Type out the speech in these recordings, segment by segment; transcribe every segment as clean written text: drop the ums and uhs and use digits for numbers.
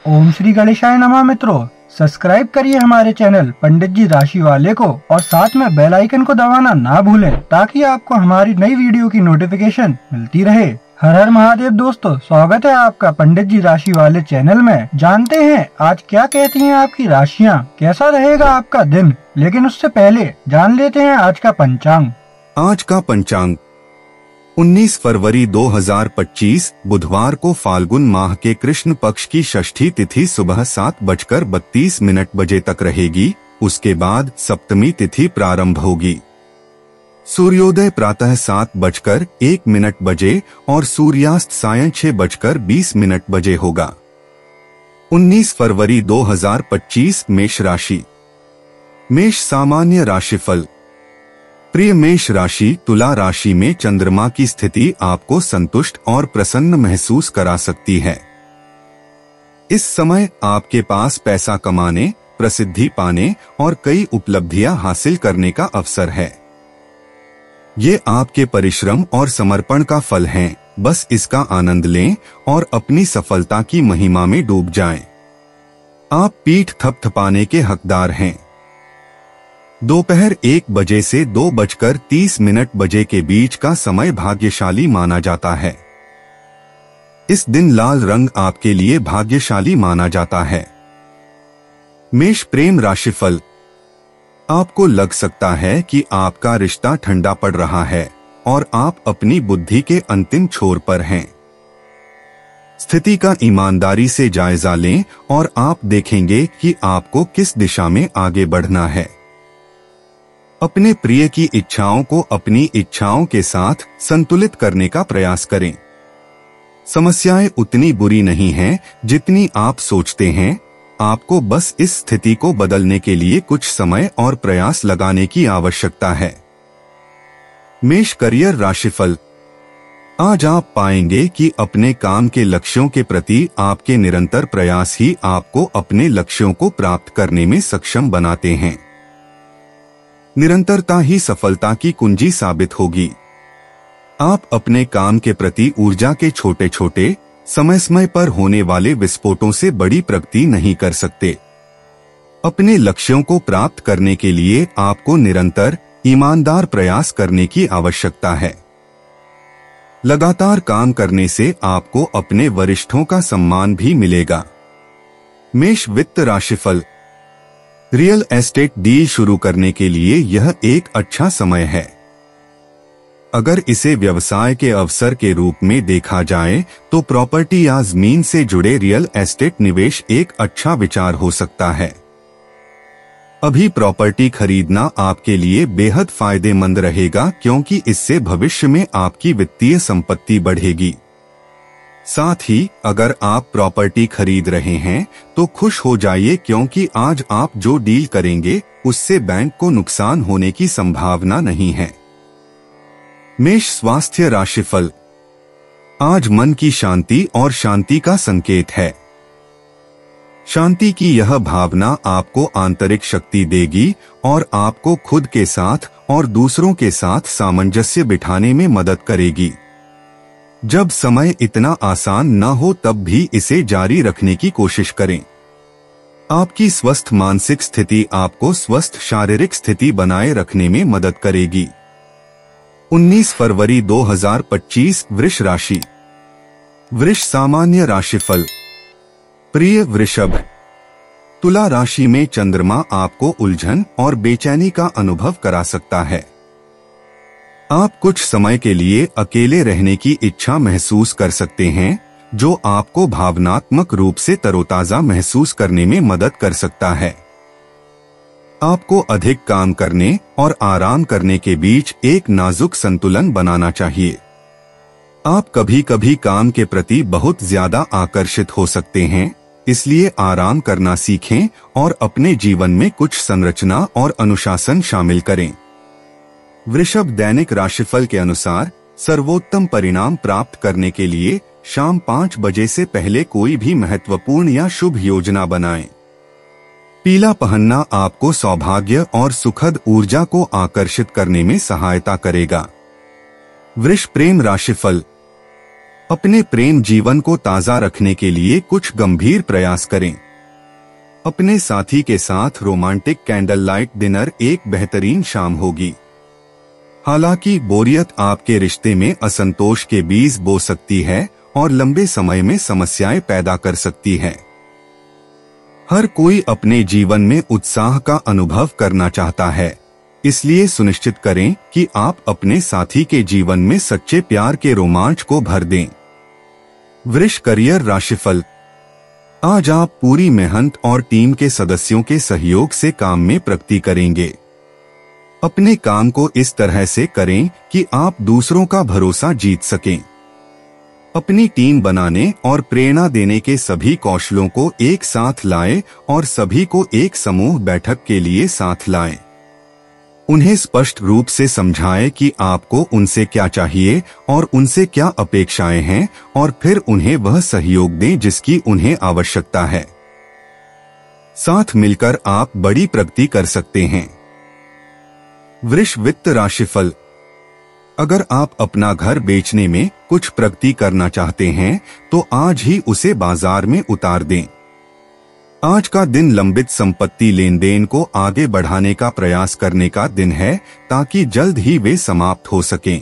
ओम श्री गणेशाय नमः। मित्रों, सब्सक्राइब करिए हमारे चैनल पंडित जी राशि वाले को और साथ में बेल आइकन को दबाना ना भूलें ताकि आपको हमारी नई वीडियो की नोटिफिकेशन मिलती रहे। हर हर महादेव। दोस्तों, स्वागत है आपका पंडित जी राशि वाले चैनल में। जानते हैं आज क्या कहती हैं आपकी राशियां, कैसा रहेगा आपका दिन। लेकिन उससे पहले जान लेते हैं आज का पंचांग। आज का पंचांग 19 फरवरी 2025 बुधवार को फाल्गुन माह के कृष्ण पक्ष की षष्ठी तिथि सुबह 7:32 बजे तक रहेगी। उसके बाद सप्तमी तिथि प्रारंभ होगी। सूर्योदय प्रातः 7:01 बजे और सूर्यास्त सायं 6:20 बजे होगा। 19 फरवरी 2025 मेष राशि। मेष सामान्य राशिफल। प्रिय मेष राशि, तुला राशि में चंद्रमा की स्थिति आपको संतुष्ट और प्रसन्न महसूस करा सकती है। इस समय आपके पास पैसा कमाने, प्रसिद्धि पाने और कई उपलब्धियां हासिल करने का अवसर है। ये आपके परिश्रम और समर्पण का फल है। बस इसका आनंद लें और अपनी सफलता की महिमा में डूब जाएं। आप पीठ थपथपाने के हकदार हैं। दोपहर 1 बजे से 2:30 बजे के बीच का समय भाग्यशाली माना जाता है। इस दिन लाल रंग आपके लिए भाग्यशाली माना जाता है। मेष प्रेम राशिफल। आपको लग सकता है कि आपका रिश्ता ठंडा पड़ रहा है और आप अपनी बुद्धि के अंतिम छोर पर हैं। स्थिति का ईमानदारी से जायजा लें और आप देखेंगे कि आपको किस दिशा में आगे बढ़ना है। अपने प्रिय की इच्छाओं को अपनी इच्छाओं के साथ संतुलित करने का प्रयास करें। समस्याएं उतनी बुरी नहीं हैं जितनी आप सोचते हैं। आपको बस इस स्थिति को बदलने के लिए कुछ समय और प्रयास लगाने की आवश्यकता है। मेष करियर राशिफल। आज आप पाएंगे कि अपने काम के लक्ष्यों के प्रति आपके निरंतर प्रयास ही आपको अपने लक्ष्यों को प्राप्त करने में सक्षम बनाते हैं। निरंतरता ही सफलता की कुंजी साबित होगी। आप अपने काम के प्रति ऊर्जा के छोटे छोटे समय समय पर होने वाले विस्फोटों से बड़ी प्रगति नहीं कर सकते। अपने लक्ष्यों को प्राप्त करने के लिए आपको निरंतर ईमानदार प्रयास करने की आवश्यकता है। लगातार काम करने से आपको अपने वरिष्ठों का सम्मान भी मिलेगा। मेष वित्त राशिफल। रियल एस्टेट डील शुरू करने के लिए यह एक अच्छा समय है। अगर इसे व्यवसाय के अवसर के रूप में देखा जाए तो प्रॉपर्टी या जमीन से जुड़े रियल एस्टेट निवेश एक अच्छा विचार हो सकता है। अभी प्रॉपर्टी खरीदना आपके लिए बेहद फायदेमंद रहेगा क्योंकि इससे भविष्य में आपकी वित्तीय संपत्ति बढ़ेगी। साथ ही अगर आप प्रॉपर्टी खरीद रहे हैं तो खुश हो जाइए क्योंकि आज आप जो डील करेंगे उससे बैंक को नुकसान होने की संभावना नहीं है। मेष स्वास्थ्य राशिफल। आज मन की शांति और शांति का संकेत है। शांति की यह भावना आपको आंतरिक शक्ति देगी और आपको खुद के साथ और दूसरों के साथ सामंजस्य बिठाने में मदद करेगी। जब समय इतना आसान न हो तब भी इसे जारी रखने की कोशिश करें। आपकी स्वस्थ मानसिक स्थिति आपको स्वस्थ शारीरिक स्थिति बनाए रखने में मदद करेगी। 19 फरवरी 2025 वृष राशि। वृष सामान्य राशिफल। प्रिय वृषभ, तुला राशि में चंद्रमा आपको उलझन और बेचैनी का अनुभव करा सकता है। आप कुछ समय के लिए अकेले रहने की इच्छा महसूस कर सकते हैं जो आपको भावनात्मक रूप से तरोताजा महसूस करने में मदद कर सकता है। आपको अधिक काम करने और आराम करने के बीच एक नाजुक संतुलन बनाना चाहिए। आप कभी कभी काम के प्रति बहुत ज्यादा आकर्षित हो सकते हैं, इसलिए आराम करना सीखें और अपने जीवन में कुछ संरचना और अनुशासन शामिल करें। वृषभ दैनिक राशिफल के अनुसार सर्वोत्तम परिणाम प्राप्त करने के लिए शाम 5 बजे से पहले कोई भी महत्वपूर्ण या शुभ योजना बनाएं। पीला पहनना आपको सौभाग्य और सुखद ऊर्जा को आकर्षित करने में सहायता करेगा। वृष प्रेम राशिफल। अपने प्रेम जीवन को ताज़ा रखने के लिए कुछ गंभीर प्रयास करें। अपने साथी के साथ रोमांटिक कैंडल लाइट डिनर एक बेहतरीन शाम होगी। हालांकि बोरियत आपके रिश्ते में असंतोष के बीज बो सकती है और लंबे समय में समस्याएं पैदा कर सकती है। हर कोई अपने जीवन में उत्साह का अनुभव करना चाहता है, इसलिए सुनिश्चित करें कि आप अपने साथी के जीवन में सच्चे प्यार के रोमांच को भर दें। वृष करियर राशिफल। आज आप पूरी मेहनत और टीम के सदस्यों के सहयोग से काम में प्रगति करेंगे। अपने काम को इस तरह से करें कि आप दूसरों का भरोसा जीत सकें। अपनी टीम बनाने और प्रेरणा देने के सभी कौशलों को एक साथ लाएं और सभी को एक समूह बैठक के लिए साथ लाएं। उन्हें स्पष्ट रूप से समझाएं कि आपको उनसे क्या चाहिए और उनसे क्या अपेक्षाएं हैं, और फिर उन्हें वह सहयोग दें जिसकी उन्हें आवश्यकता है। साथ मिलकर आप बड़ी प्रगति कर सकते हैं। वृष वित्त राशिफल। अगर आप अपना घर बेचने में कुछ प्रगति करना चाहते हैं तो आज ही उसे बाजार में उतार दें। आज का दिन लंबित संपत्ति लेन देन को आगे बढ़ाने का प्रयास करने का दिन है ताकि जल्द ही वे समाप्त हो सकें।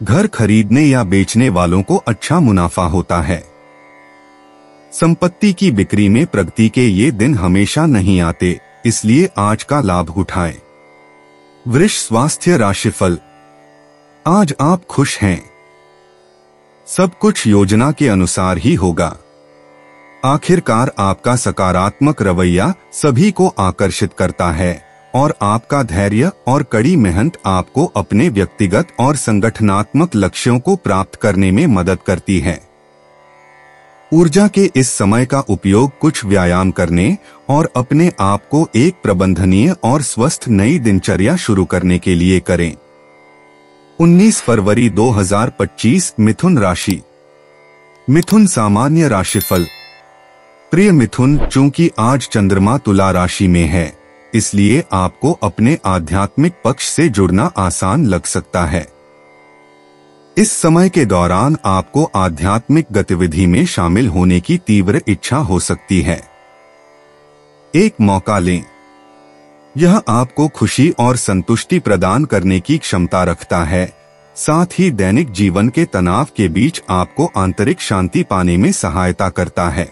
घर खरीदने या बेचने वालों को अच्छा मुनाफा होता है। संपत्ति की बिक्री में प्रगति के ये दिन हमेशा नहीं आते, इसलिए आज का लाभ उठाएं। वृष स्वास्थ्य राशिफल। आज आप खुश हैं। सब कुछ योजना के अनुसार ही होगा। आखिरकार आपका सकारात्मक रवैया सभी को आकर्षित करता है और आपका धैर्य और कड़ी मेहनत आपको अपने व्यक्तिगत और संगठनात्मक लक्ष्यों को प्राप्त करने में मदद करती है। ऊर्जा के इस समय का उपयोग कुछ व्यायाम करने और अपने आप को एक प्रबंधनीय और स्वस्थ नई दिनचर्या शुरू करने के लिए करें। 19 फरवरी 2025 मिथुन राशि। मिथुन सामान्य राशिफल। प्रिय मिथुन, चूंकि आज चंद्रमा तुला राशि में है, इसलिए आपको अपने आध्यात्मिक पक्ष से जुड़ना आसान लग सकता है। इस समय के दौरान आपको आध्यात्मिक गतिविधि में शामिल होने की तीव्र इच्छा हो सकती है। एक मौका लें। यह आपको खुशी और संतुष्टि प्रदान करने की क्षमता रखता है, साथ ही दैनिक जीवन के तनाव के बीच आपको आंतरिक शांति पाने में सहायता करता है।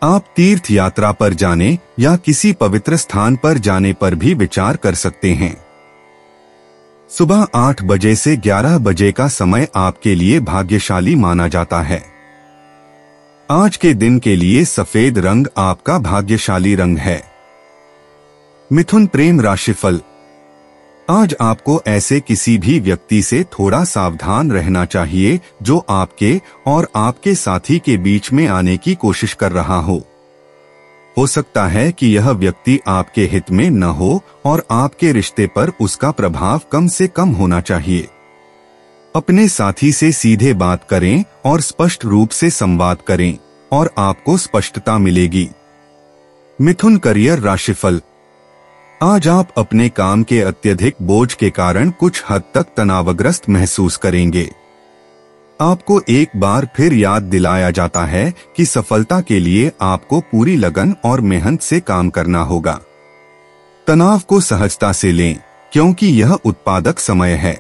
आप तीर्थ यात्रा पर जाने या किसी पवित्र स्थान पर जाने पर भी विचार कर सकते हैं। सुबह 8 बजे से 11 बजे का समय आपके लिए भाग्यशाली माना जाता है। आज के दिन के लिए सफेद रंग आपका भाग्यशाली रंग है। मिथुन प्रेम राशिफल। आज आपको ऐसे किसी भी व्यक्ति से थोड़ा सावधान रहना चाहिए जो आपके और आपके साथी के बीच में आने की कोशिश कर रहा हो। हो सकता है कि यह व्यक्ति आपके हित में न हो और आपके रिश्ते पर उसका प्रभाव कम से कम होना चाहिए। अपने साथी से सीधे बात करें और स्पष्ट रूप से संवाद करें और आपको स्पष्टता मिलेगी। मिथुन करियर राशिफल। आज आप अपने काम के अत्यधिक बोझ के कारण कुछ हद तक तनावग्रस्त महसूस करेंगे। आपको एक बार फिर याद दिलाया जाता है कि सफलता के लिए आपको पूरी लगन और मेहनत से काम करना होगा। तनाव को सहजता से लें, क्योंकि यह उत्पादक समय है।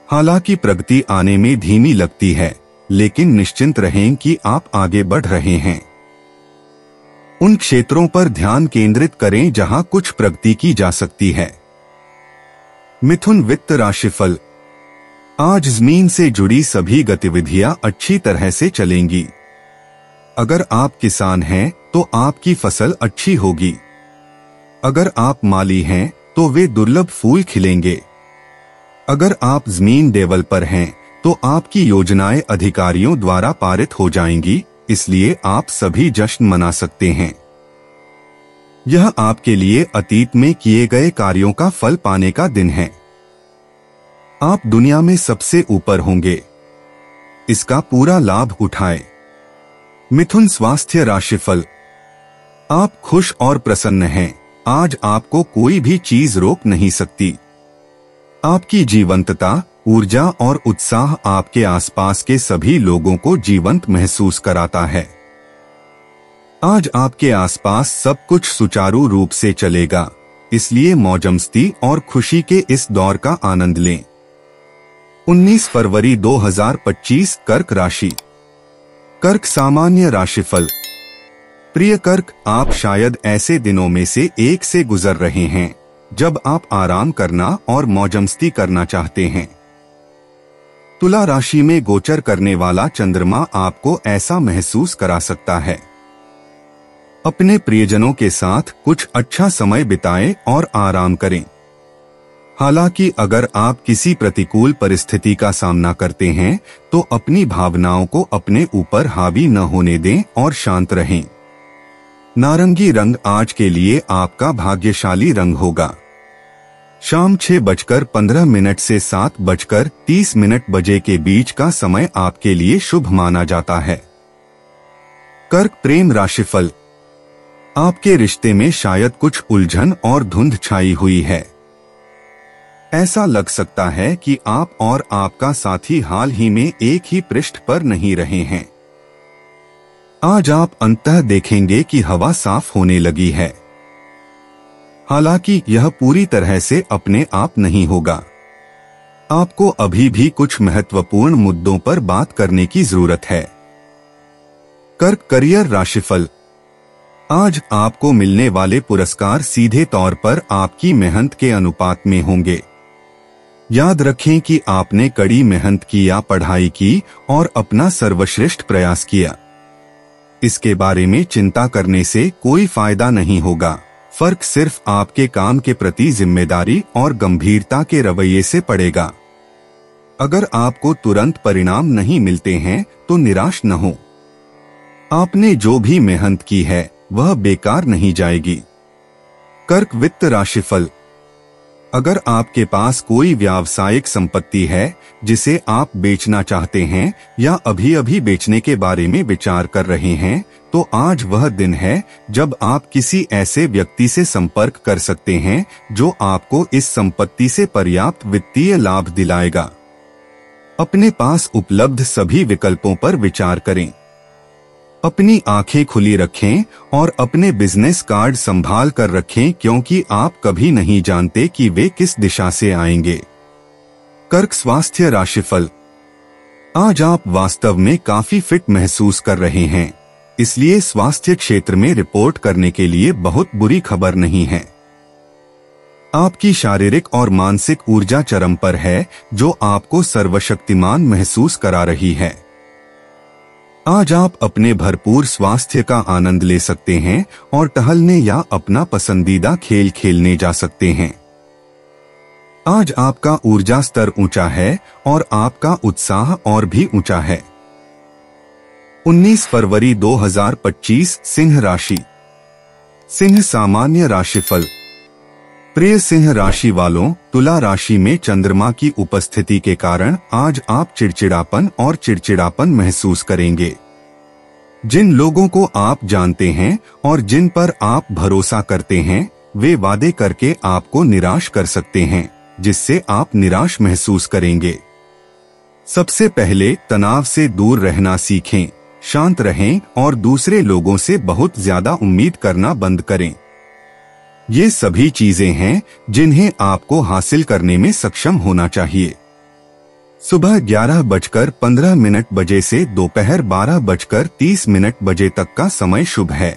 हालांकि प्रगति आने में धीमी लगती है, लेकिन निश्चिंत रहें कि आप आगे बढ़ रहे हैं। उन क्षेत्रों पर ध्यान केंद्रित करें जहां कुछ प्रगति की जा सकती है। मिथुन वित्त राशिफल। आज जमीन से जुड़ी सभी गतिविधियां अच्छी तरह से चलेंगी। अगर आप किसान हैं तो आपकी फसल अच्छी होगी। अगर आप माली हैं तो वे दुर्लभ फूल खिलेंगे। अगर आप जमीन डेवलपर हैं तो आपकी योजनाएं अधिकारियों द्वारा पारित हो जाएंगी, इसलिए आप सभी जश्न मना सकते हैं। यह आपके लिए अतीत में किए गए कार्यों का फल पाने का दिन है। आप दुनिया में सबसे ऊपर होंगे। इसका पूरा लाभ उठाएं। मिथुन स्वास्थ्य राशिफल। आप खुश और प्रसन्न हैं। आज आपको कोई भी चीज रोक नहीं सकती। आपकी जीवंतता, ऊर्जा और उत्साह आपके आसपास के सभी लोगों को जीवंत महसूस कराता है। आज आपके आसपास सब कुछ सुचारू रूप से चलेगा, इसलिए मौजमस्ती और खुशी के इस दौर का आनंद लें। 19 फरवरी 2025 कर्क राशि। कर्क सामान्य राशिफल। प्रिय कर्क, आप शायद ऐसे दिनों में से एक से गुजर रहे हैं जब आप आराम करना और मौजमस्ती करना चाहते हैं। तुला राशि में गोचर करने वाला चंद्रमा आपको ऐसा महसूस करा सकता है। अपने प्रियजनों के साथ कुछ अच्छा समय बिताएं और आराम करें। हालांकि अगर आप किसी प्रतिकूल परिस्थिति का सामना करते हैं तो अपनी भावनाओं को अपने ऊपर हावी न होने दें और शांत रहें। नारंगी रंग आज के लिए आपका भाग्यशाली रंग होगा। शाम 6:15 से 7:30 बजे के बीच का समय आपके लिए शुभ माना जाता है। कर्क प्रेम राशिफल। आपके रिश्ते में शायद कुछ उलझन और धुंध छाई हुई है। ऐसा लग सकता है कि आप और आपका साथी हाल ही में एक ही पृष्ठ पर नहीं रहे हैं। आज आप अंततः देखेंगे कि हवा साफ होने लगी है। हालांकि यह पूरी तरह से अपने आप नहीं होगा। आपको अभी भी कुछ महत्वपूर्ण मुद्दों पर बात करने की जरूरत है। कर्क करियर राशिफल। आज आपको मिलने वाले पुरस्कार सीधे तौर पर आपकी मेहनत के अनुपात में होंगे। याद रखें कि आपने कड़ी मेहनत की या पढ़ाई की और अपना सर्वश्रेष्ठ प्रयास किया। इसके बारे में चिंता करने से कोई फायदा नहीं होगा। फर्क सिर्फ आपके काम के प्रति जिम्मेदारी और गंभीरता के रवैये से पड़ेगा। अगर आपको तुरंत परिणाम नहीं मिलते हैं तो निराश न हो। आपने जो भी मेहनत की है वह बेकार नहीं जाएगी। कर्क वित्त राशिफल। अगर आपके पास कोई व्यावसायिक संपत्ति है जिसे आप बेचना चाहते हैं या अभी बेचने के बारे में विचार कर रहे हैं तो आज वह दिन है जब आप किसी ऐसे व्यक्ति से संपर्क कर सकते हैं जो आपको इस संपत्ति से पर्याप्त वित्तीय लाभ दिलाएगा। अपने पास उपलब्ध सभी विकल्पों पर विचार करें। अपनी आंखें खुली रखें और अपने बिजनेस कार्ड संभाल कर रखें क्योंकि आप कभी नहीं जानते कि वे किस दिशा से आएंगे। कर्क स्वास्थ्य राशिफल। आज आप वास्तव में काफी फिट महसूस कर रहे हैं, इसलिए स्वास्थ्य क्षेत्र में रिपोर्ट करने के लिए बहुत बुरी खबर नहीं है। आपकी शारीरिक और मानसिक ऊर्जा चरम पर है जो आपको सर्वशक्तिमान महसूस करा रही है। आज आप अपने भरपूर स्वास्थ्य का आनंद ले सकते हैं और टहलने या अपना पसंदीदा खेल खेलने जा सकते हैं। आज आपका ऊर्जा स्तर ऊंचा है और आपका उत्साह और भी ऊंचा है। 19 फरवरी 2025 सिंह राशि। सिंह सामान्य राशिफल। प्रिय सिंह राशि वालों, तुला राशि में चंद्रमा की उपस्थिति के कारण आज आप चिड़चिड़ापन महसूस करेंगे। जिन लोगों को आप जानते हैं और जिन पर आप भरोसा करते हैं वे वादे करके आपको निराश कर सकते हैं, जिससे आप निराश महसूस करेंगे। सबसे पहले तनाव से दूर रहना सीखें, शांत रहें और दूसरे लोगों से बहुत ज्यादा उम्मीद करना बंद करें। ये सभी चीजें हैं जिन्हें आपको हासिल करने में सक्षम होना चाहिए। सुबह 11:15 बजे से दोपहर 12:30 बजे तक का समय शुभ है।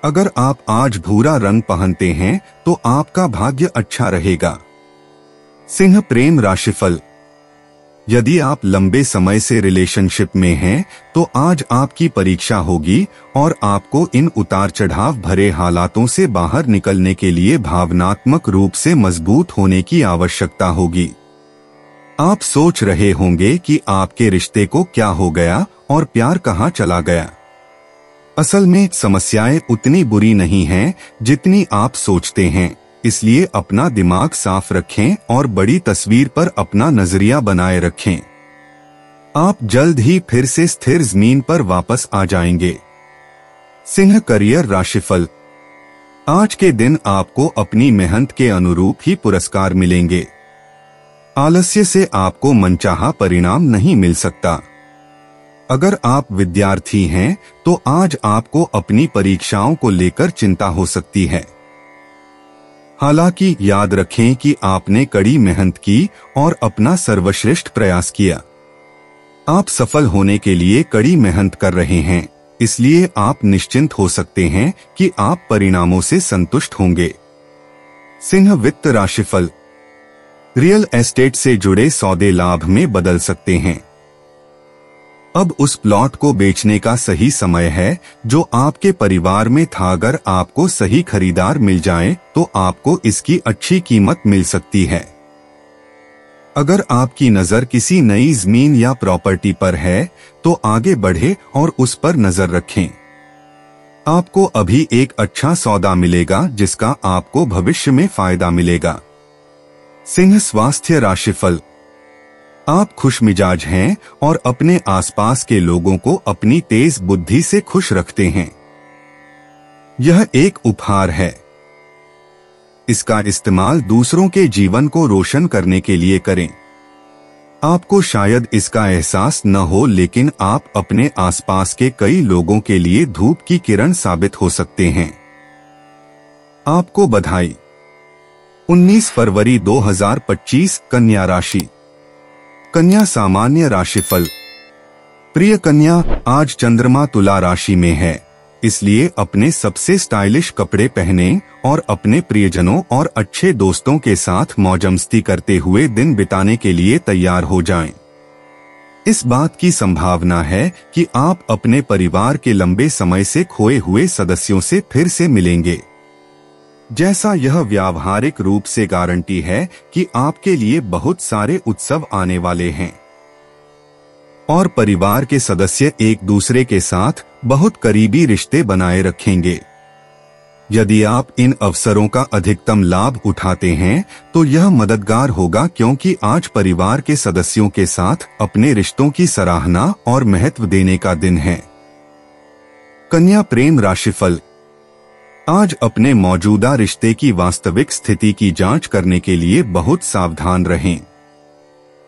अगर आप आज भूरा रंग पहनते हैं तो आपका भाग्य अच्छा रहेगा। सिंह प्रेम राशिफल। यदि आप लंबे समय से रिलेशनशिप में हैं तो आज आपकी परीक्षा होगी और आपको इन उतार चढ़ाव भरे हालातों से बाहर निकलने के लिए भावनात्मक रूप से मजबूत होने की आवश्यकता होगी। आप सोच रहे होंगे कि आपके रिश्ते को क्या हो गया और प्यार कहाँ चला गया। असल में समस्याएं उतनी बुरी नहीं हैं जितनी आप सोचते हैं, इसलिए अपना दिमाग साफ रखें और बड़ी तस्वीर पर अपना नजरिया बनाए रखें। आप जल्द ही फिर से स्थिर जमीन पर वापस आ जाएंगे। सिंह करियर राशिफल। आज के दिन आपको अपनी मेहनत के अनुरूप ही पुरस्कार मिलेंगे। आलस्य से आपको मनचाहा परिणाम नहीं मिल सकता। अगर आप विद्यार्थी हैं तो आज आपको अपनी परीक्षाओं को लेकर चिंता हो सकती है। हालांकि याद रखें कि आपने कड़ी मेहनत की और अपना सर्वश्रेष्ठ प्रयास किया। आप सफल होने के लिए कड़ी मेहनत कर रहे हैं, इसलिए आप निश्चिंत हो सकते हैं कि आप परिणामों से संतुष्ट होंगे। सिंह वित्त राशिफल। रियल एस्टेट से जुड़े सौदे लाभ में बदल सकते हैं। अब उस प्लॉट को बेचने का सही समय है जो आपके परिवार में था। अगर आपको सही खरीदार मिल जाए तो आपको इसकी अच्छी कीमत मिल सकती है। अगर आपकी नजर किसी नई जमीन या प्रॉपर्टी पर है तो आगे बढ़े और उस पर नजर रखें। आपको अभी एक अच्छा सौदा मिलेगा जिसका आपको भविष्य में फायदा मिलेगा। सिंह स्वास्थ्य राशिफल। आप खुशमिजाज हैं और अपने आसपास के लोगों को अपनी तेज बुद्धि से खुश रखते हैं। यह एक उपहार है। इसका इस्तेमाल दूसरों के जीवन को रोशन करने के लिए करें। आपको शायद इसका एहसास न हो, लेकिन आप अपने आसपास के कई लोगों के लिए धूप की किरण साबित हो सकते हैं। आपको बधाई। 19 फरवरी 2025 कन्या राशि। कन्या सामान्य राशिफल। प्रिय कन्या, आज चंद्रमा तुला राशि में है, इसलिए अपने सबसे स्टाइलिश कपड़े पहने और अपने प्रियजनों और अच्छे दोस्तों के साथ मौजमस्ती करते हुए दिन बिताने के लिए तैयार हो जाएं। इस बात की संभावना है कि आप अपने परिवार के लंबे समय से खोए हुए सदस्यों से फिर से मिलेंगे। जैसा यह व्यावहारिक रूप से गारंटी है कि आपके लिए बहुत सारे उत्सव आने वाले हैं और परिवार के सदस्य एक दूसरे के साथ बहुत करीबी रिश्ते बनाए रखेंगे। यदि आप इन अवसरों का अधिकतम लाभ उठाते हैं तो यह मददगार होगा, क्योंकि आज परिवार के सदस्यों के साथ अपने रिश्तों की सराहना और महत्व देने का दिन है। कन्या प्रेम राशिफल। आज अपने मौजूदा रिश्ते की वास्तविक स्थिति की जांच करने के लिए बहुत सावधान रहें।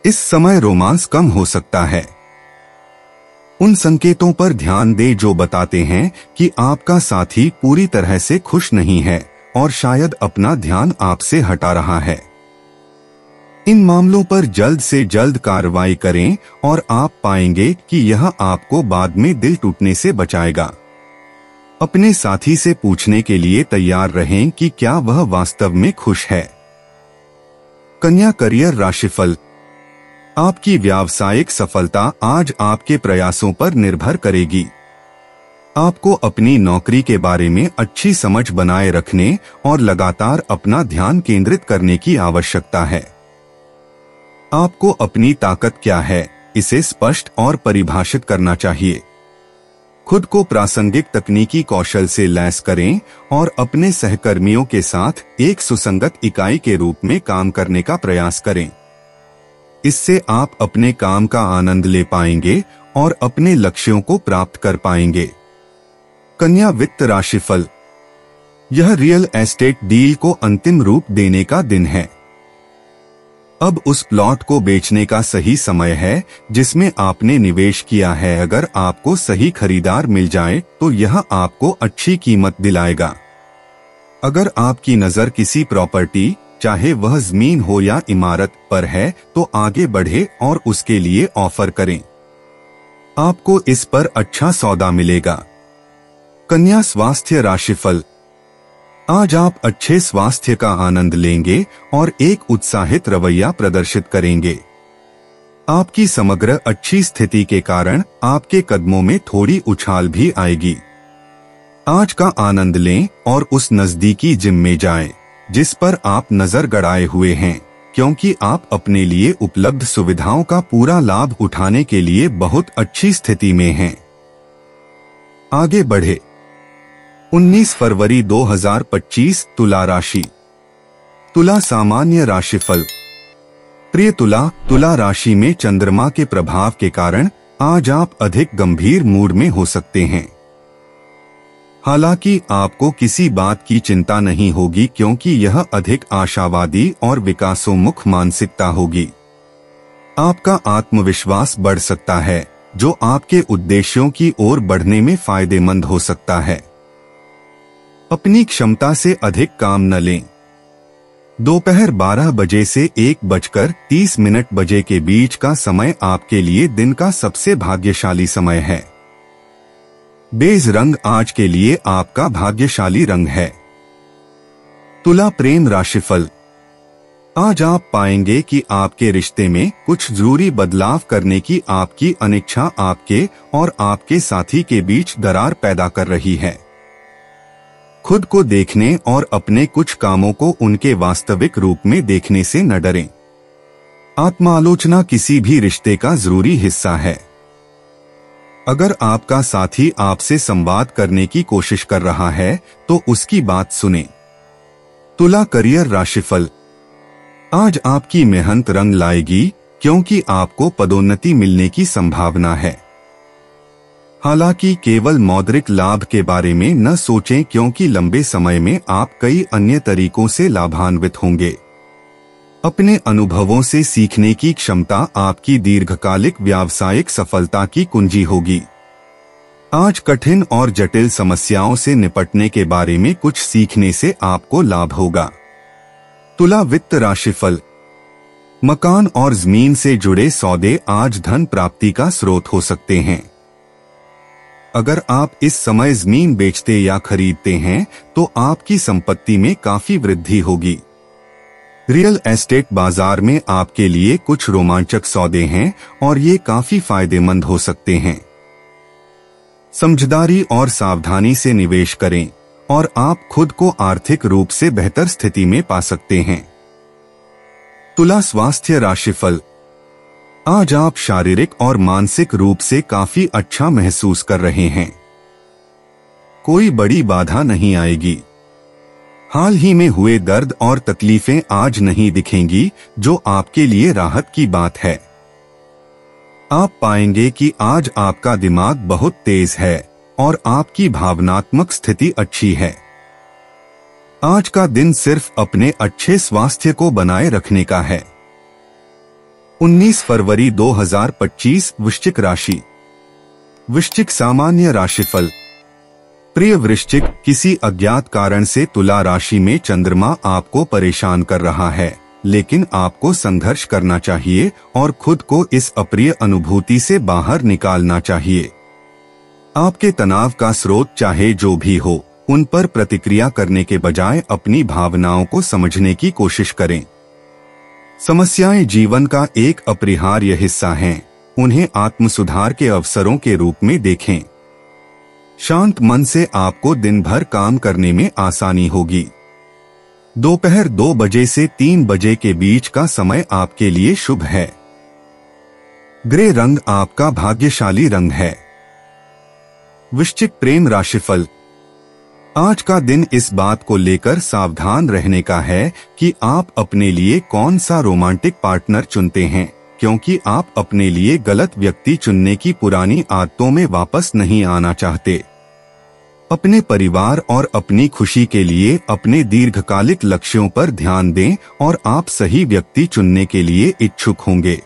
इस समय रोमांस कम हो सकता है। उन संकेतों पर ध्यान दें जो बताते हैं कि आपका साथी पूरी तरह से खुश नहीं है और शायद अपना ध्यान आपसे हटा रहा है। इन मामलों पर जल्द से जल्द कार्रवाई करें और आप पाएंगे कि यह आपको बाद में दिल टूटने से बचाएगा। अपने साथी से पूछने के लिए तैयार रहें कि क्या वह वास्तव में खुश है। कन्या करियर राशिफल। आपकी व्यावसायिक सफलता आज आपके प्रयासों पर निर्भर करेगी। आपको अपनी नौकरी के बारे में अच्छी समझ बनाए रखने और लगातार अपना ध्यान केंद्रित करने की आवश्यकता है। आपको अपनी ताकत क्या है, इसे स्पष्ट और परिभाषित करना चाहिए। खुद को प्रासंगिक तकनीकी कौशल से लैस करें और अपने सहकर्मियों के साथ एक सुसंगत इकाई के रूप में काम करने का प्रयास करें। इससे आप अपने काम का आनंद ले पाएंगे और अपने लक्ष्यों को प्राप्त कर पाएंगे। कन्या वित्त राशिफल। यह रियल एस्टेट डील को अंतिम रूप देने का दिन है। अब उस प्लॉट को बेचने का सही समय है जिसमें आपने निवेश किया है। अगर आपको सही खरीदार मिल जाए तो यह आपको अच्छी कीमत दिलाएगा। अगर आपकी नजर किसी प्रॉपर्टी, चाहे वह जमीन हो या इमारत, पर है तो आगे बढ़े और उसके लिए ऑफर करें। आपको इस पर अच्छा सौदा मिलेगा। कन्या स्वास्थ्य राशिफल। आज आप अच्छे स्वास्थ्य का आनंद लेंगे और एक उत्साहित रवैया प्रदर्शित करेंगे। आपकी समग्र अच्छी स्थिति के कारण आपके कदमों में थोड़ी उछाल भी आएगी। आज का आनंद लें और उस नजदीकी जिम में जाएं जिस पर आप नजर गड़ाए हुए हैं, क्योंकि आप अपने लिए उपलब्ध सुविधाओं का पूरा लाभ उठाने के लिए बहुत अच्छी स्थिति में हैं। आगे बढ़े। 19 फरवरी 2025 तुला राशि। तुला सामान्य राशिफल। प्रिय तुला, तुला राशि में चंद्रमा के प्रभाव के कारण आज आप अधिक गंभीर मूड में हो सकते हैं। हालांकि आपको किसी बात की चिंता नहीं होगी क्योंकि यह अधिक आशावादी और विकासोन्मुख मानसिकता होगी। आपका आत्मविश्वास बढ़ सकता है, जो आपके उद्देश्यों की ओर बढ़ने में फायदेमंद हो सकता है। अपनी क्षमता से अधिक काम न लें। दोपहर 12 बजे से 1:30 बजे के बीच का समय आपके लिए दिन का सबसे भाग्यशाली समय है। बेज रंग आज के लिए आपका भाग्यशाली रंग है। तुला प्रेम राशिफल। आज आप पाएंगे कि आपके रिश्ते में कुछ जरूरी बदलाव करने की आपकी अनिच्छा आपके और आपके साथी के बीच दरार पैदा कर रही है। खुद को देखने और अपने कुछ कामों को उनके वास्तविक रूप में देखने से न डरें। आत्मालोचना किसी भी रिश्ते का जरूरी हिस्सा है। अगर आपका साथी आपसे संवाद करने की कोशिश कर रहा है तो उसकी बात सुने। तुला करियर राशिफल। आज आपकी मेहनत रंग लाएगी क्योंकि आपको पदोन्नति मिलने की संभावना है। हालांकि केवल मौद्रिक लाभ के बारे में न सोचें क्योंकि लंबे समय में आप कई अन्य तरीकों से लाभान्वित होंगे। अपने अनुभवों से सीखने की क्षमता आपकी दीर्घकालिक व्यावसायिक सफलता की कुंजी होगी। आज कठिन और जटिल समस्याओं से निपटने के बारे में कुछ सीखने से आपको लाभ होगा। तुला वित्त राशिफल। मकान और जमीन से जुड़े सौदे आज धन प्राप्ति का स्रोत हो सकते हैं। अगर आप इस समय जमीन बेचते या खरीदते हैं तो आपकी संपत्ति में काफी वृद्धि होगी। रियल एस्टेट बाजार में आपके लिए कुछ रोमांचक सौदे हैं और ये काफी फायदेमंद हो सकते हैं। समझदारी और सावधानी से निवेश करें और आप खुद को आर्थिक रूप से बेहतर स्थिति में पा सकते हैं। तुला स्वास्थ्य राशिफल। आज आप शारीरिक और मानसिक रूप से काफी अच्छा महसूस कर रहे हैं। कोई बड़ी बाधा नहीं आएगी। हाल ही में हुए दर्द और तकलीफें आज नहीं दिखेंगी, जो आपके लिए राहत की बात है। आप पाएंगे कि आज आपका दिमाग बहुत तेज है और आपकी भावनात्मक स्थिति अच्छी है। आज का दिन सिर्फ अपने अच्छे स्वास्थ्य को बनाए रखने का है। 19 फरवरी 2025 वृश्चिक राशि। वृश्चिक सामान्य राशिफल। प्रिय वृश्चिक, किसी अज्ञात कारण से तुला राशि में चंद्रमा आपको परेशान कर रहा है, लेकिन आपको संघर्ष करना चाहिए और खुद को इस अप्रिय अनुभूति से बाहर निकालना चाहिए। आपके तनाव का स्रोत चाहे जो भी हो, उन पर प्रतिक्रिया करने के बजाय अपनी भावनाओं को समझने की कोशिश करें। समस्याएं जीवन का एक अपरिहार्य हिस्सा हैं, उन्हें आत्मसुधार के अवसरों के रूप में देखें। शांत मन से आपको दिन भर काम करने में आसानी होगी। दोपहर 2 बजे से 3 बजे के बीच का समय आपके लिए शुभ है। ग्रे रंग आपका भाग्यशाली रंग है। वृश्चिक प्रेम राशिफल। आज का दिन इस बात को लेकर सावधान रहने का है कि आप अपने लिए कौन सा रोमांटिक पार्टनर चुनते हैं, क्योंकि आप अपने लिए गलत व्यक्ति चुनने की पुरानी आदतों में वापस नहीं आना चाहते। अपने परिवार और अपनी खुशी के लिए अपने दीर्घकालिक लक्ष्यों पर ध्यान दें और आप सही व्यक्ति चुनने के लिए इच्छुक होंगे।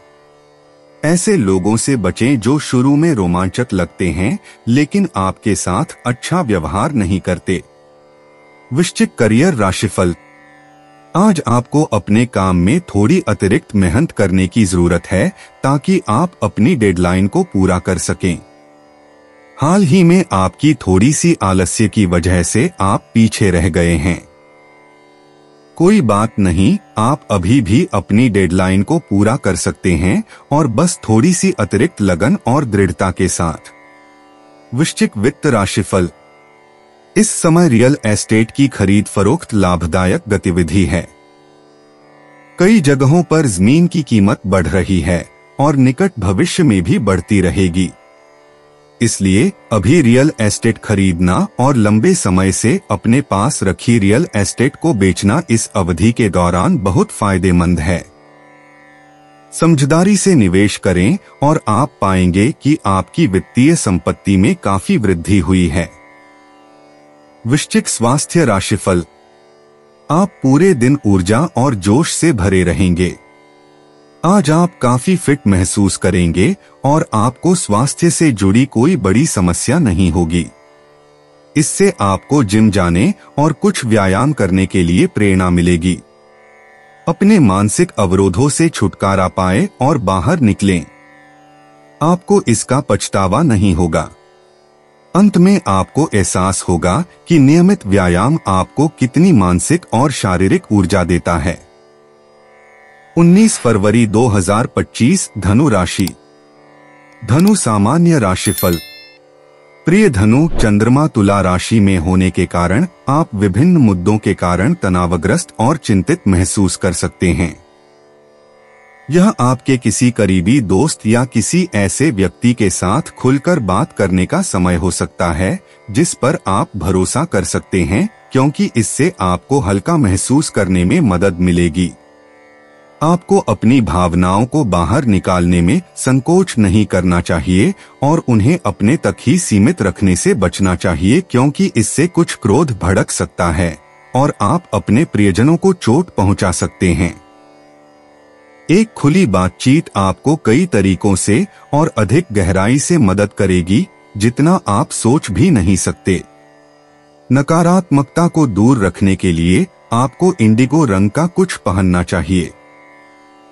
ऐसे लोगों से बचें जो शुरू में रोमांचक लगते हैं लेकिन आपके साथ अच्छा व्यवहार नहीं करते। वृश्चिक करियर राशिफल। आज आपको अपने काम में थोड़ी अतिरिक्त मेहनत करने की जरूरत है ताकि आप अपनी डेडलाइन को पूरा कर सकें। हाल ही में आपकी थोड़ी सी आलस्य की वजह से आप पीछे रह गए हैं। कोई बात नहीं, आप अभी भी अपनी डेडलाइन को पूरा कर सकते हैं और बस थोड़ी सी अतिरिक्त लगन और दृढ़ता के साथ। वृश्चिक वित्त राशिफल। इस समय रियल एस्टेट की खरीद फरोख्त लाभदायक गतिविधि है। कई जगहों पर जमीन की कीमत बढ़ रही है और निकट भविष्य में भी बढ़ती रहेगी। इसलिए अभी रियल एस्टेट खरीदना और लंबे समय से अपने पास रखी रियल एस्टेट को बेचना इस अवधि के दौरान बहुत फायदेमंद है। समझदारी से निवेश करें और आप पाएंगे कि आपकी वित्तीय संपत्ति में काफी वृद्धि हुई है। वृश्चिक स्वास्थ्य राशिफल। आप पूरे दिन ऊर्जा और जोश से भरे रहेंगे। आज आप काफी फिट महसूस करेंगे और आपको स्वास्थ्य से जुड़ी कोई बड़ी समस्या नहीं होगी। इससे आपको जिम जाने और कुछ व्यायाम करने के लिए प्रेरणा मिलेगी। अपने मानसिक अवरोधों से छुटकारा पाएं और बाहर निकलें। आपको इसका पछतावा नहीं होगा। अंत में आपको एहसास होगा कि नियमित व्यायाम आपको कितनी मानसिक और शारीरिक ऊर्जा देता है। 19 फरवरी 2025 धनु राशि। धनु सामान्य राशिफल। प्रिय धनु, चंद्रमा तुला राशि में होने के कारण आप विभिन्न मुद्दों के कारण तनावग्रस्त और चिंतित महसूस कर सकते हैं। यह आपके किसी करीबी दोस्त या किसी ऐसे व्यक्ति के साथ खुलकर बात करने का समय हो सकता है जिस पर आप भरोसा कर सकते हैं, क्योंकि इससे आपको हल्का महसूस करने में मदद मिलेगी। आपको अपनी भावनाओं को बाहर निकालने में संकोच नहीं करना चाहिए और उन्हें अपने तक ही सीमित रखने से बचना चाहिए, क्योंकि इससे कुछ क्रोध भड़क सकता है और आप अपने प्रियजनों को चोट पहुंचा सकते हैं। एक खुली बातचीत आपको कई तरीकों से और अधिक गहराई से मदद करेगी जितना आप सोच भी नहीं सकते। नकारात्मकता को दूर रखने के लिए आपको इंडिगो रंग का कुछ पहनना चाहिए।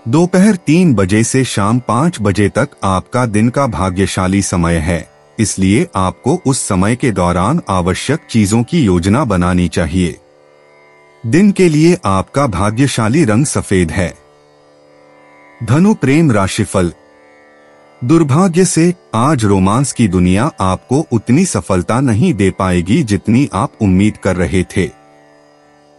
दोपहर 3 बजे से शाम 5 बजे तक आपका दिन का भाग्यशाली समय है, इसलिए आपको उस समय के दौरान आवश्यक चीजों की योजना बनानी चाहिए। दिन के लिए आपका भाग्यशाली रंग सफेद है। धनु प्रेम राशिफल। दुर्भाग्य से आज रोमांस की दुनिया आपको उतनी सफलता नहीं दे पाएगी जितनी आप उम्मीद कर रहे थे।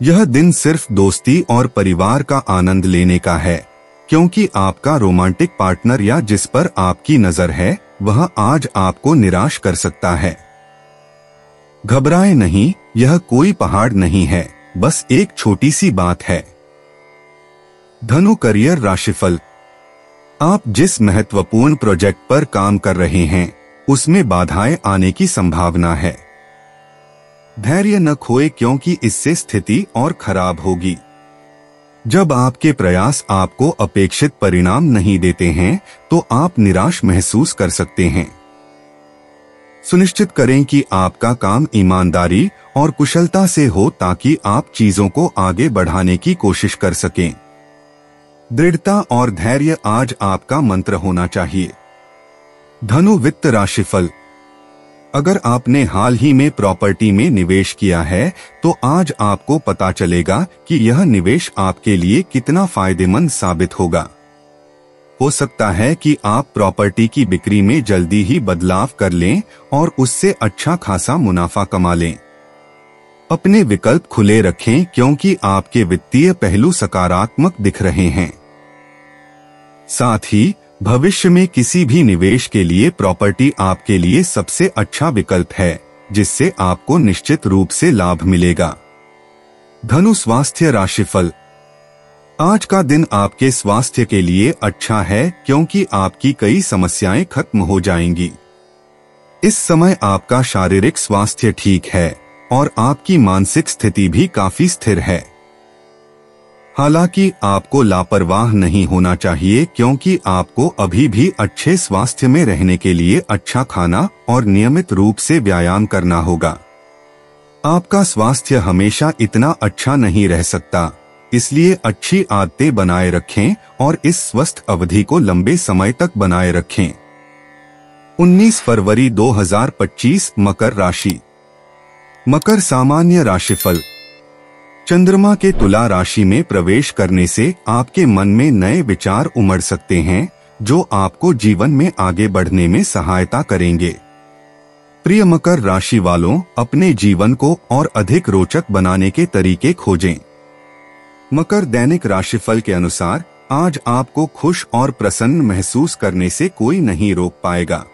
यह दिन सिर्फ दोस्ती और परिवार का आनंद लेने का है, क्योंकि आपका रोमांटिक पार्टनर या जिस पर आपकी नजर है वह आज आपको निराश कर सकता है। घबराएं नहीं, यह कोई पहाड़ नहीं है, बस एक छोटी सी बात है। धनु करियर राशिफल। आप जिस महत्वपूर्ण प्रोजेक्ट पर काम कर रहे हैं उसमें बाधाएं आने की संभावना है। धैर्य न खोए, क्योंकि इससे स्थिति और खराब होगी। जब आपके प्रयास आपको अपेक्षित परिणाम नहीं देते हैं तो आप निराश महसूस कर सकते हैं। सुनिश्चित करें कि आपका काम ईमानदारी और कुशलता से हो ताकि आप चीजों को आगे बढ़ाने की कोशिश कर सकें। दृढ़ता और धैर्य आज आपका मंत्र होना चाहिए। धनु वित्त राशिफल। अगर आपने हाल ही में प्रॉपर्टी में निवेश किया है तो आज आपको पता चलेगा कि यह निवेश आपके लिए कितना फायदेमंद साबित होगा। हो सकता है कि आप प्रॉपर्टी की बिक्री में जल्दी ही बदलाव कर लें और उससे अच्छा खासा मुनाफा कमा लें। अपने विकल्प खुले रखें, क्योंकि आपके वित्तीय पहलू सकारात्मक दिख रहे हैं। साथ ही भविष्य में किसी भी निवेश के लिए प्रॉपर्टी आपके लिए सबसे अच्छा विकल्प है, जिससे आपको निश्चित रूप से लाभ मिलेगा। धनु स्वास्थ्य राशिफल। आज का दिन आपके स्वास्थ्य के लिए अच्छा है, क्योंकि आपकी कई समस्याएं खत्म हो जाएंगी। इस समय आपका शारीरिक स्वास्थ्य ठीक है और आपकी मानसिक स्थिति भी काफी स्थिर है। हालांकि आपको लापरवाह नहीं होना चाहिए, क्योंकि आपको अभी भी अच्छे स्वास्थ्य में रहने के लिए अच्छा खाना और नियमित रूप से व्यायाम करना होगा। आपका स्वास्थ्य हमेशा इतना अच्छा नहीं रह सकता, इसलिए अच्छी आदतें बनाए रखें और इस स्वस्थ अवधि को लंबे समय तक बनाए रखें। 19 फरवरी 2025 मकर राशि। मकर सामान्य राशिफल। चंद्रमा के तुला राशि में प्रवेश करने से आपके मन में नए विचार उमड़ सकते हैं, जो आपको जीवन में आगे बढ़ने में सहायता करेंगे। प्रिय मकर राशि वालों, अपने जीवन को और अधिक रोचक बनाने के तरीके खोजें। मकर दैनिक राशिफल के अनुसार आज आपको खुश और प्रसन्न महसूस करने से कोई नहीं रोक पाएगा।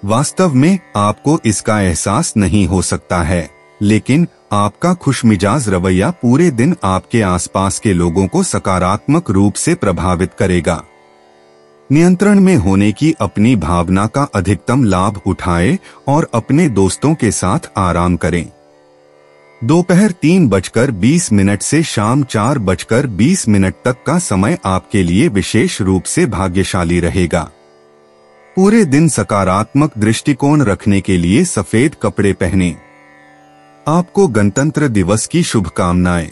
वास्तव में आपको इसका एहसास नहीं हो सकता है, लेकिन आपका खुशमिजाज रवैया पूरे दिन आपके आसपास के लोगों को सकारात्मक रूप से प्रभावित करेगा। नियंत्रण में होने की अपनी भावना का अधिकतम लाभ उठाएं और अपने दोस्तों के साथ आराम करें। दोपहर 3:20 से शाम 4:20 तक का समय आपके लिए विशेष रूप से भाग्यशाली रहेगा। पूरे दिन सकारात्मक दृष्टिकोण रखने के लिए सफेद कपड़े पहनें। आपको गणतंत्र दिवस की शुभकामनाएं।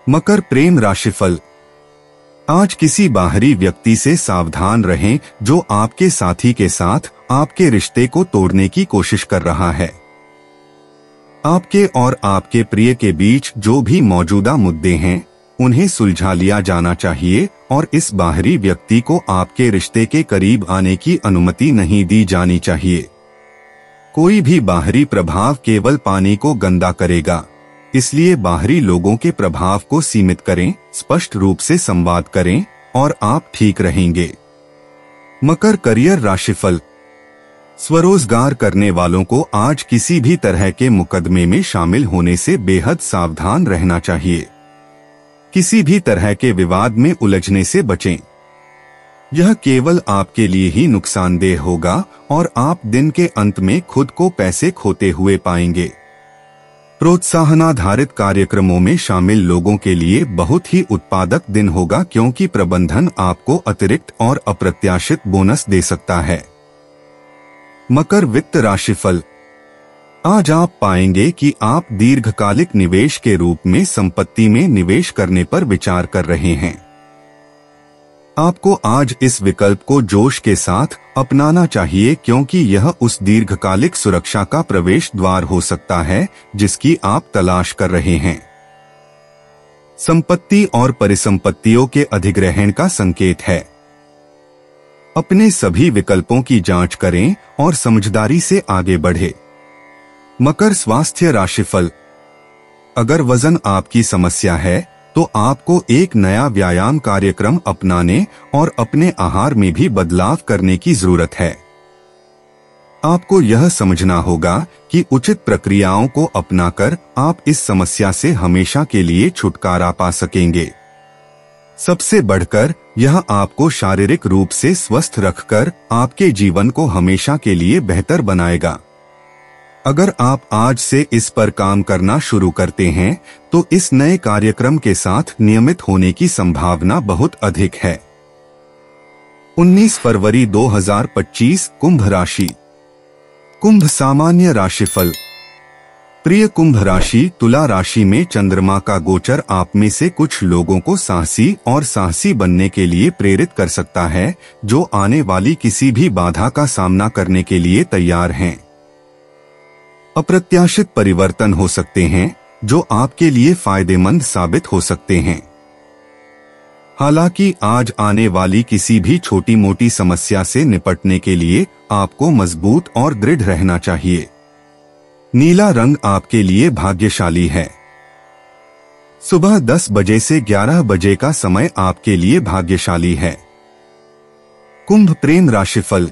मकर प्रेम राशिफल। आज किसी बाहरी व्यक्ति से सावधान रहें जो आपके साथी के साथ आपके रिश्ते को तोड़ने की कोशिश कर रहा है। आपके और आपके प्रिय के बीच जो भी मौजूदा मुद्दे हैं उन्हें सुलझा लिया जाना चाहिए और इस बाहरी व्यक्ति को आपके रिश्ते के करीब आने की अनुमति नहीं दी जानी चाहिए। कोई भी बाहरी प्रभाव केवल पानी को गंदा करेगा, इसलिए बाहरी लोगों के प्रभाव को सीमित करें, स्पष्ट रूप से संवाद करें और आप ठीक रहेंगे। मकर करियर राशिफल। स्वरोजगार करने वालों को आज किसी भी तरह के मुकदमे में शामिल होने से बेहद सावधान रहना चाहिए। किसी भी तरह के विवाद में उलझने से बचें। यह केवल आपके लिए ही नुकसानदेह होगा और आप दिन के अंत में खुद को पैसे खोते हुए पाएंगे। प्रोत्साहनाधारित कार्यक्रमों में शामिल लोगों के लिए बहुत ही उत्पादक दिन होगा क्योंकि प्रबंधन आपको अतिरिक्त और अप्रत्याशित बोनस दे सकता है। मकर वित्त राशिफल। आज आप पाएंगे कि आप दीर्घकालिक निवेश के रूप में संपत्ति में निवेश करने पर विचार कर रहे हैं। आपको आज इस विकल्प को जोश के साथ अपनाना चाहिए क्योंकि यह उस दीर्घकालिक सुरक्षा का प्रवेश द्वार हो सकता है जिसकी आप तलाश कर रहे हैं। संपत्ति और परिसंपत्तियों के अधिग्रहण का संकेत है। अपने सभी विकल्पों की जांच करें और समझदारी से आगे बढ़े। मकर स्वास्थ्य राशिफल। अगर वजन आपकी समस्या है तो आपको एक नया व्यायाम कार्यक्रम अपनाने और अपने आहार में भी बदलाव करने की जरूरत है। आपको यह समझना होगा कि उचित प्रक्रियाओं को अपनाकर आप इस समस्या से हमेशा के लिए छुटकारा पा सकेंगे। सबसे बढ़कर यह आपको शारीरिक रूप से स्वस्थ रखकर आपके जीवन को हमेशा के लिए बेहतर बनाएगा। अगर आप आज से इस पर काम करना शुरू करते हैं तो इस नए कार्यक्रम के साथ नियमित होने की संभावना बहुत अधिक है। 19 फरवरी 2025 कुंभ राशि। कुंभ सामान्य राशिफल। प्रिय कुंभ राशि, तुला राशि में चंद्रमा का गोचर आप में से कुछ लोगों को साहसी बनने के लिए प्रेरित कर सकता है जो आने वाली किसी भी बाधा का सामना करने के लिए तैयार हैं। अप्रत्याशित परिवर्तन हो सकते हैं जो आपके लिए फायदेमंद साबित हो सकते हैं। हालांकि आज आने वाली किसी भी छोटी मोटी समस्या से निपटने के लिए आपको मजबूत और दृढ़ रहना चाहिए। नीला रंग आपके लिए भाग्यशाली है। सुबह 10 बजे से 11 बजे का समय आपके लिए भाग्यशाली है। कुंभ प्रेम राशिफल।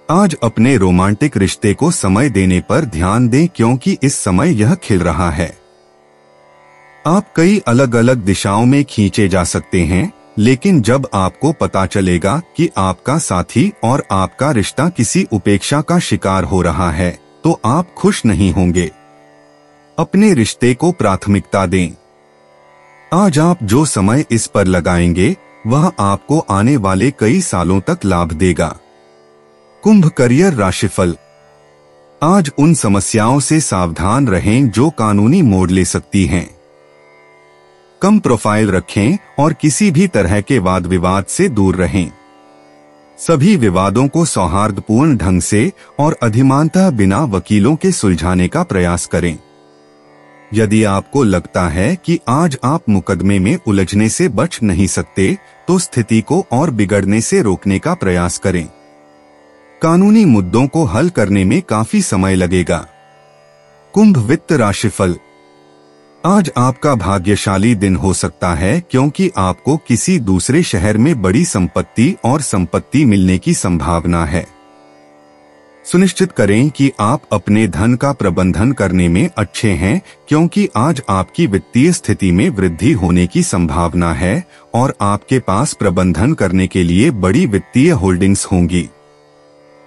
आज अपने रोमांटिक रिश्ते को समय देने पर ध्यान दें क्योंकि इस समय यह खिल रहा है। आप कई अलग अलग दिशाओं में खींचे जा सकते हैं, लेकिन जब आपको पता चलेगा कि आपका साथी और आपका रिश्ता किसी उपेक्षा का शिकार हो रहा है तो आप खुश नहीं होंगे। अपने रिश्ते को प्राथमिकता दें। आज आप जो समय इस पर लगाएंगे वह आपको आने वाले कई सालों तक लाभ देगा। कुंभ करियर राशिफल। आज उन समस्याओं से सावधान रहें जो कानूनी मोड़ ले सकती हैं। कम प्रोफाइल रखें और किसी भी तरह के वाद विवाद से दूर रहें। सभी विवादों को सौहार्दपूर्ण ढंग से और अधिमानतः बिना वकीलों के सुलझाने का प्रयास करें। यदि आपको लगता है कि आज आप मुकदमे में उलझने से बच नहीं सकते तो स्थिति को और बिगड़ने से रोकने का प्रयास करें। कानूनी मुद्दों को हल करने में काफी समय लगेगा। कुंभ वित्त राशिफल। आज आपका भाग्यशाली दिन हो सकता है क्योंकि आपको किसी दूसरे शहर में बड़ी संपत्ति और संपत्ति मिलने की संभावना है। सुनिश्चित करें कि आप अपने धन का प्रबंधन करने में अच्छे हैं क्योंकि आज आपकी वित्तीय स्थिति में वृद्धि होने की संभावना है और आपके पास प्रबंधन करने के लिए बड़ी वित्तीय होल्डिंग्स होंगी।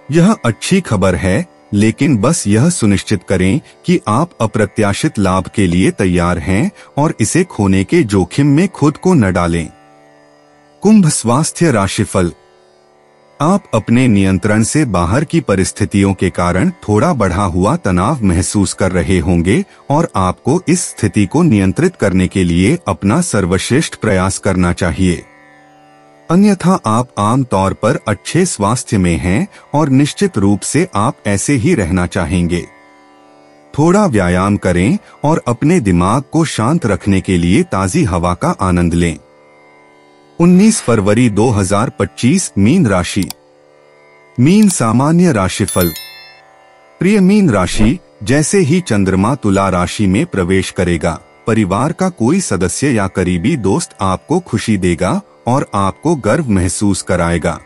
यह अच्छी खबर है लेकिन बस यह सुनिश्चित करें कि आप अप्रत्याशित लाभ के लिए तैयार हैं और इसे खोने के जोखिम में खुद को न डालें। कुंभ स्वास्थ्य राशिफल। आप अपने नियंत्रण से बाहर की परिस्थितियों के कारण थोड़ा बढ़ा हुआ तनाव महसूस कर रहे होंगे और आपको इस स्थिति को नियंत्रित करने के लिए अपना सर्वश्रेष्ठ प्रयास करना चाहिए। अन्यथा आप आम तौर पर अच्छे स्वास्थ्य में हैं और निश्चित रूप से आप ऐसे ही रहना चाहेंगे। थोड़ा व्यायाम करें और अपने दिमाग को शांत रखने के लिए ताजी हवा का आनंद लें। 19 फरवरी 2025 मीन राशि। मीन सामान्य राशिफल। प्रिय मीन राशि, जैसे ही चंद्रमा तुला राशि में प्रवेश करेगा, परिवार का कोई सदस्य या करीबी दोस्त आपको खुशी देगा और आपको गर्व महसूस कराएगा।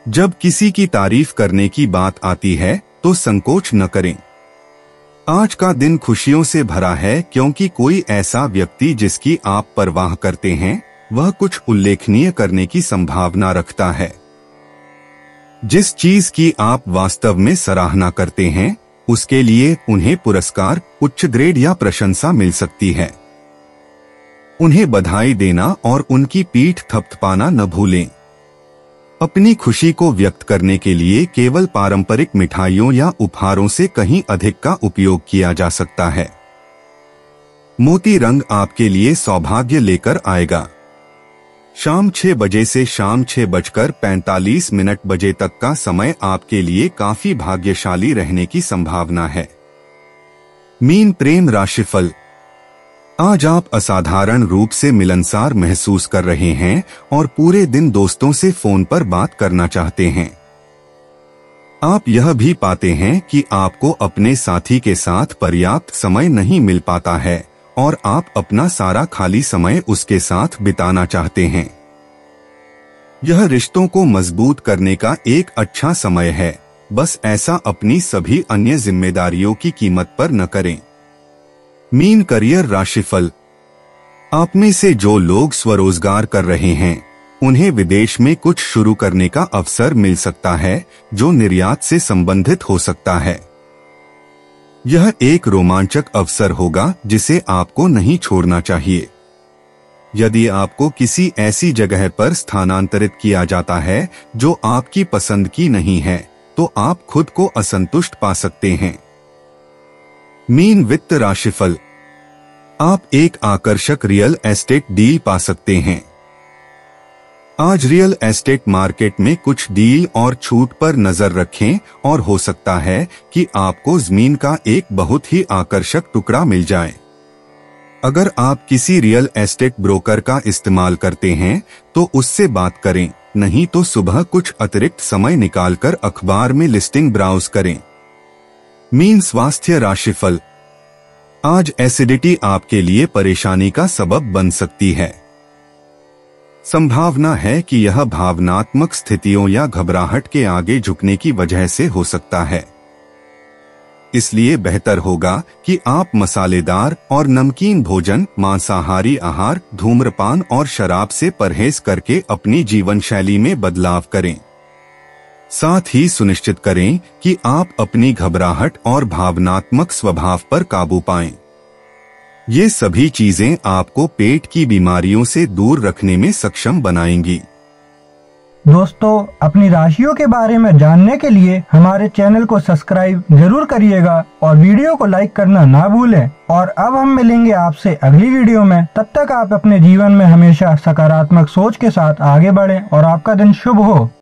जब किसी की तारीफ करने की बात आती है तो संकोच न करें। आज का दिन खुशियों से भरा है क्योंकि कोई ऐसा व्यक्ति जिसकी आप परवाह करते हैं वह कुछ उल्लेखनीय करने की संभावना रखता है। जिस चीज की आप वास्तव में सराहना करते हैं उसके लिए उन्हें पुरस्कार, उच्च ग्रेड या प्रशंसा मिल सकती है। उन्हें बधाई देना और उनकी पीठ थपथपाना न भूलें। अपनी खुशी को व्यक्त करने के लिए केवल पारंपरिक मिठाइयों या उपहारों से कहीं अधिक का उपयोग किया जा सकता है। मोती रंग आपके लिए सौभाग्य लेकर आएगा। शाम 6 बजे से शाम 6:45 बजे तक का समय आपके लिए काफी भाग्यशाली रहने की संभावना है। मीन प्रेम राशिफल। आज आप असाधारण रूप से मिलनसार महसूस कर रहे हैं और पूरे दिन दोस्तों से फोन पर बात करना चाहते हैं। आप यह भी पाते हैं कि आपको अपने साथी के साथ पर्याप्त समय नहीं मिल पाता है और आप अपना सारा खाली समय उसके साथ बिताना चाहते हैं। यह रिश्तों को मजबूत करने का एक अच्छा समय है, बस ऐसा अपनी सभी अन्य जिम्मेदारियों की कीमत पर न करें। मीन करियर राशिफल। आप में से जो लोग स्वरोजगार कर रहे हैं उन्हें विदेश में कुछ शुरू करने का अवसर मिल सकता है जो निर्यात से संबंधित हो सकता है। यह एक रोमांचक अवसर होगा जिसे आपको नहीं छोड़ना चाहिए। यदि आपको किसी ऐसी जगह पर स्थानांतरित किया जाता है जो आपकी पसंद की नहीं है तो आप खुद को असंतुष्ट पा सकते हैं। मीन वित्त राशिफल। आप एक आकर्षक रियल एस्टेट डील पा सकते हैं। आज रियल एस्टेट मार्केट में कुछ डील और छूट पर नजर रखें और हो सकता है कि आपको जमीन का एक बहुत ही आकर्षक टुकड़ा मिल जाए। अगर आप किसी रियल एस्टेट ब्रोकर का इस्तेमाल करते हैं तो उससे बात करें, नहीं तो सुबह कुछ अतिरिक्त समय निकालकर अखबार में लिस्टिंग ब्राउज करें। मीन स्वास्थ्य राशिफल। आज एसिडिटी आपके लिए परेशानी का सबब बन सकती है। संभावना है कि यह भावनात्मक स्थितियों या घबराहट के आगे झुकने की वजह से हो सकता है। इसलिए बेहतर होगा कि आप मसालेदार और नमकीन भोजन, मांसाहारी आहार, धूम्रपान और शराब से परहेज करके अपनी जीवन शैली में बदलाव करें। साथ ही सुनिश्चित करें कि आप अपनी घबराहट और भावनात्मक स्वभाव पर काबू पाएं। ये सभी चीजें आपको पेट की बीमारियों से दूर रखने में सक्षम बनाएंगी। दोस्तों, अपनी राशियों के बारे में जानने के लिए हमारे चैनल को सब्सक्राइब जरूर करिएगा और वीडियो को लाइक करना ना भूलें। और अब हम मिलेंगे आपसे अगली वीडियो में। तब तक आप अपने जीवन में हमेशा सकारात्मक सोच के साथ आगे बढ़ें और आपका दिन शुभ हो।